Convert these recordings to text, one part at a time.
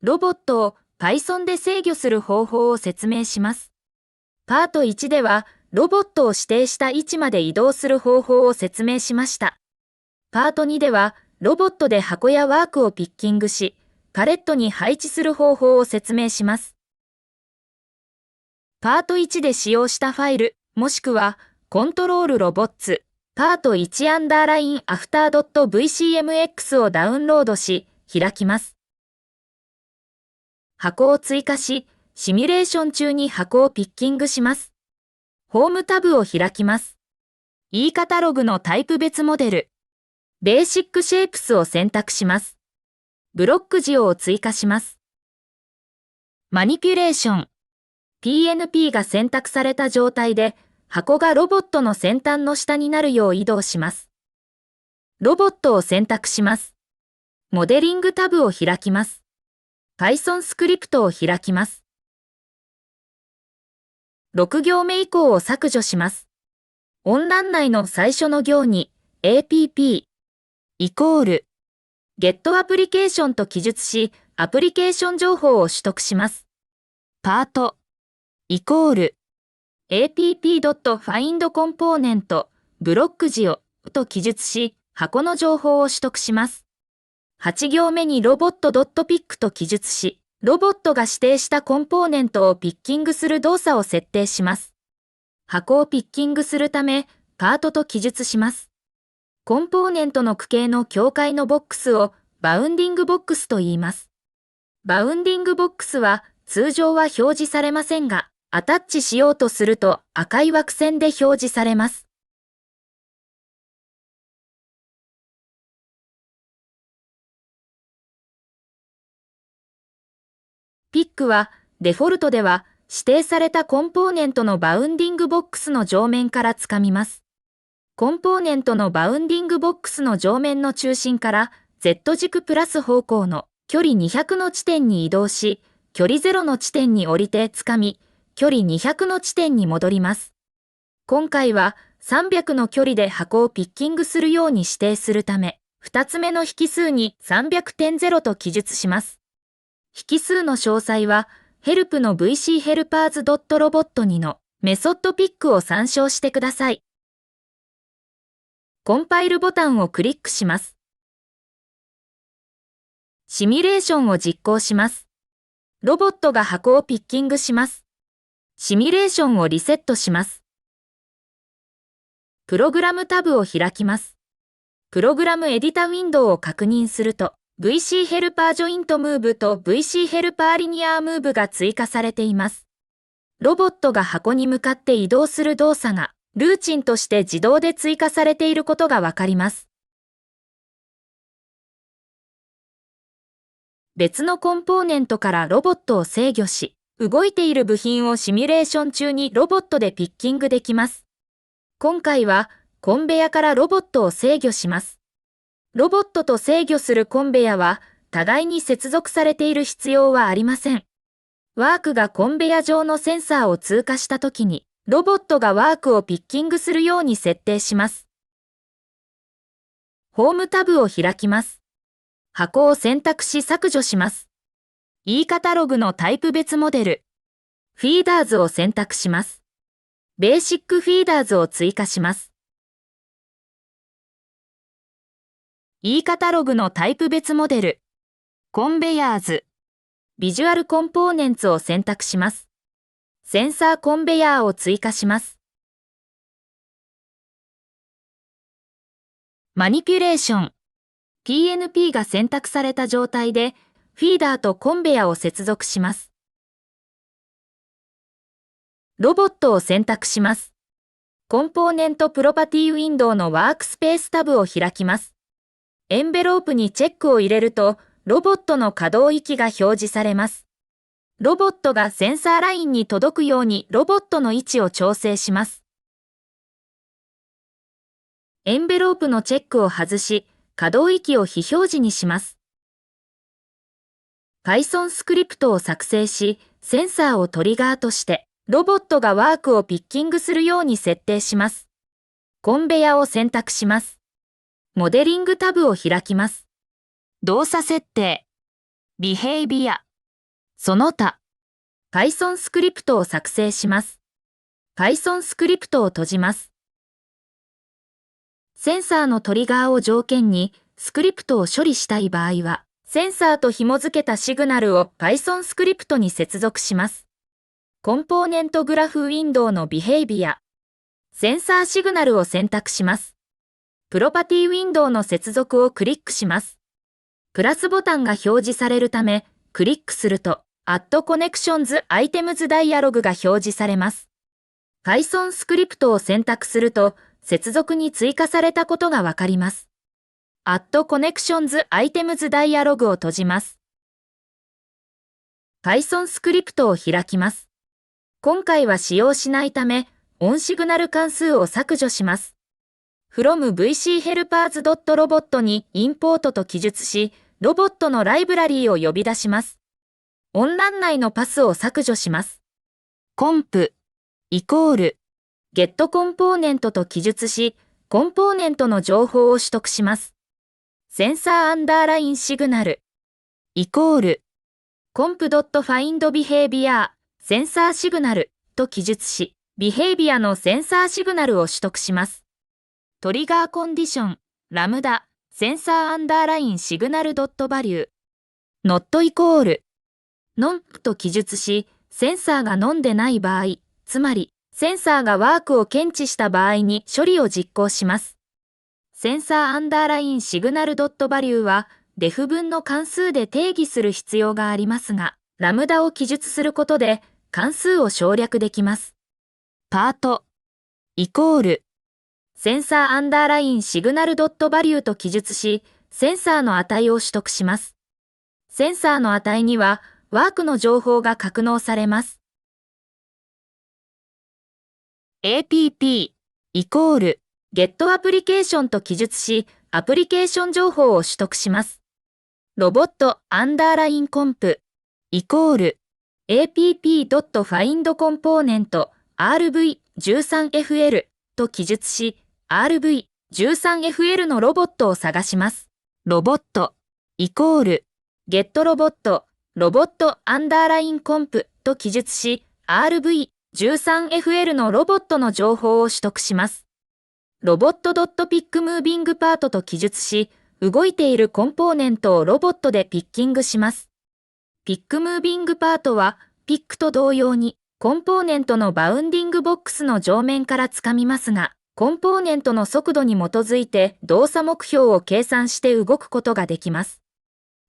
ロボットを Python で制御する方法を説明します。パート1では、ロボットを指定した位置まで移動する方法を説明しました。パート2では、ロボットで箱やワークをピッキングし、パレットに配置する方法を説明します。パート1で使用したファイル、もしくは、コントロールロボッツ、パート1_after.vcmx をダウンロードし、開きます。箱を追加し、シミュレーション中に箱をピッキングします。ホームタブを開きます。E カタログのタイプ別モデル、ベーシックシェイプスを選択します。ブロックジオを追加します。マニピュレーション、PNP が選択された状態で、箱がロボットの先端の下になるよう移動します。ロボットを選択します。モデリングタブを開きます。Python スクリプトを開きます。6行目以降を削除します。音欄内の最初の行に app イコール get アプリケーションと記述し、アプリケーション情報を取得します。パートイコール app.findComponent ブロックジオと記述し、箱の情報を取得します。8行目にロボット .pick と記述し、ロボットが指定したコンポーネントをピッキングする動作を設定します。箱をピッキングするため、パートと記述します。コンポーネントの区形の境界のボックスをバウンディングボックスと言います。バウンディングボックスは通常は表示されませんが、アタッチしようとすると赤い枠線で表示されます。ピックはデフォルトでは指定されたコンポーネントのバウンディングボックスの上面からつかみます。コンポーネントのバウンディングボックスの上面の中心から Z 軸プラス方向の距離200の地点に移動し、距離0の地点に降りてつかみ、距離200の地点に戻ります。今回は300の距離で箱をピッキングするように指定するため、2つ目の引数に 300.0 と記述します。引数の詳細は、help の vchelpers.robot2 のメソッドピックを参照してください。コンパイルボタンをクリックします。シミュレーションを実行します。ロボットが箱をピッキングします。シミュレーションをリセットします。プログラムタブを開きます。プログラムエディタウィンドウを確認すると、VC ヘルパージョイントムーブと VC ヘルパーリニアームーブが追加されています。ロボットが箱に向かって移動する動作がルーチンとして自動で追加されていることがわかります。別のコンポーネントからロボットを制御し、動いている部品をシミュレーション中にロボットでピッキングできます。今回はコンベヤからロボットを制御します。ロボットと制御するコンベヤは互いに接続されている必要はありません。ワークがコンベヤ上のセンサーを通過したときに、ロボットがワークをピッキングするように設定します。ホームタブを開きます。箱を選択し削除します。E カタログのタイプ別モデル、フィーダーズを選択します。ベーシックフィーダーズを追加します。E カタログのタイプ別モデル、コンベヤーズ、ビジュアルコンポーネンツを選択します。センサーコンベヤーを追加します。マニピュレーション、PNP が選択された状態で、フィーダーとコンベヤを接続します。ロボットを選択します。コンポーネントプロパティウィンドウのワークスペースタブを開きます。エンベロープにチェックを入れると、ロボットの可動域が表示されます。ロボットがセンサーラインに届くようにロボットの位置を調整します。エンベロープのチェックを外し、可動域を非表示にします。Python スクリプトを作成し、センサーをトリガーとして、ロボットがワークをピッキングするように設定します。コンベヤを選択します。モデリングタブを開きます。動作設定、ビヘイビア、その他、Python スクリプトを作成します。Python スクリプトを閉じます。センサーのトリガーを条件にスクリプトを処理したい場合は、センサーと紐付けたシグナルを Python スクリプトに接続します。コンポーネントグラフウィンドウのビヘイビア、センサーシグナルを選択します。プロパティウィンドウの接続をクリックします。プラスボタンが表示されるため、クリックすると、Add Connections Items ダイアログが表示されます。Python スクリプトを選択すると、接続に追加されたことがわかります。Add Connections Items ダイアログを閉じます。Python スクリプトを開きます。今回は使用しないため、オンシグナル関数を削除します。from vchelpers.robot にインポートと記述し、ロボットのライブラリーを呼び出します。音欄内のパスを削除します。conp get コンポーネントと記述し、コンポーネントの情報を取得します。センサーアンダーラインシグナルcomp.findBehavior センサーシグナルと記述し、ビヘイビアのセンサーシグナルを取得します。トリガーコンディション、ラムダ、センサーアンダーラインシグナルドットバリュー、not イコール、non と記述し、センサーが飲んでない場合、つまり、センサーがワークを検知した場合に処理を実行します。センサーアンダーラインシグナルドットバリューは、def 分の関数で定義する必要がありますが、ラムダを記述することで、関数を省略できます。パートイコールセンサーアンダーラインシグナルドットバリューと記述し、センサーの値を取得します。センサーの値にはワークの情報が格納されます。app イコール get アプリケーションと記述し、アプリケーション情報を取得します。ロボットアンダーラインコンプイコール app.findComponent RV13FL と記述し、RV13FL のロボットを探します。ロボットイコール get ロボットアンダーラインコンプと記述し、RV13FL のロボットの情報を取得します。ロボット .pickMovingPart と記述し、動いているコンポーネントをロボットでピッキングします。PickMovingPart は、ピックと同様に、コンポーネントのバウンディングボックスの上面からつかみますが、コンポーネントの速度に基づいて動作目標を計算して動くことができます。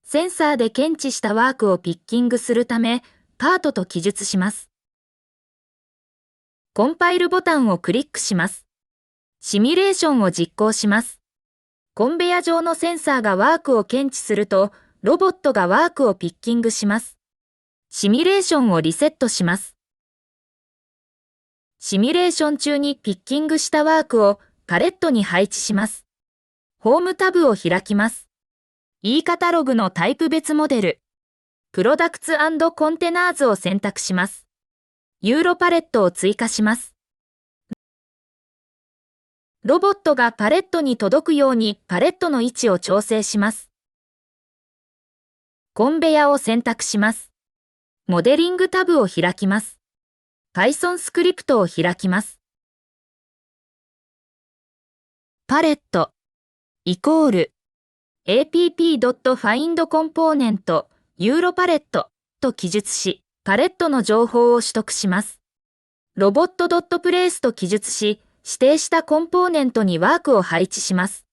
センサーで検知したワークをピッキングするため、パートと記述します。コンパイルボタンをクリックします。シミュレーションを実行します。コンベヤ上のセンサーがワークを検知すると、ロボットがワークをピッキングします。シミュレーションをリセットします。シミュレーション中にピッキングしたワークをパレットに配置します。ホームタブを開きます。E カタログのタイプ別モデル、プロダクツ&コンテナーズを選択します。ユーロパレットを追加します。ロボットがパレットに届くようにパレットの位置を調整します。コンベヤを選択します。モデリングタブを開きます。Python スクリプトを開きます。パレットイコール app.findComponent ユーロパレットと記述し、パレットの情報を取得します。ロボット .place と記述し、指定したコンポーネントにワークを配置します。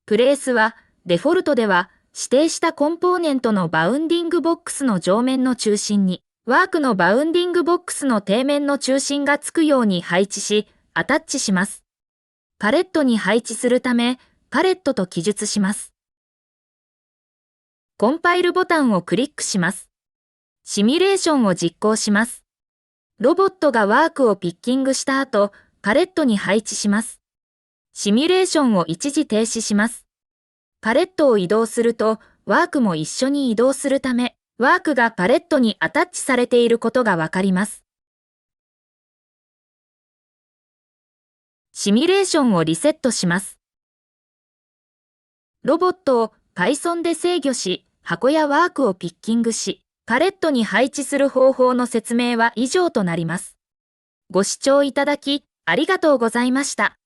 プレイスは、デフォルトでは、指定したコンポーネントのバウンディングボックスの上面の中心に、ワークのバウンディングボックスの底面の中心がつくように配置し、アタッチします。パレットに配置するため、パレットと記述します。コンパイルボタンをクリックします。シミュレーションを実行します。ロボットがワークをピッキングした後、パレットに配置します。シミュレーションを一時停止します。パレットを移動すると、ワークも一緒に移動するため、ワークがパレットにアタッチされていることがわかります。シミュレーションをリセットします。ロボットを Python で制御し、箱やワークをピッキングし、パレットに配置する方法の説明は以上となります。ご視聴いただき、ありがとうございました。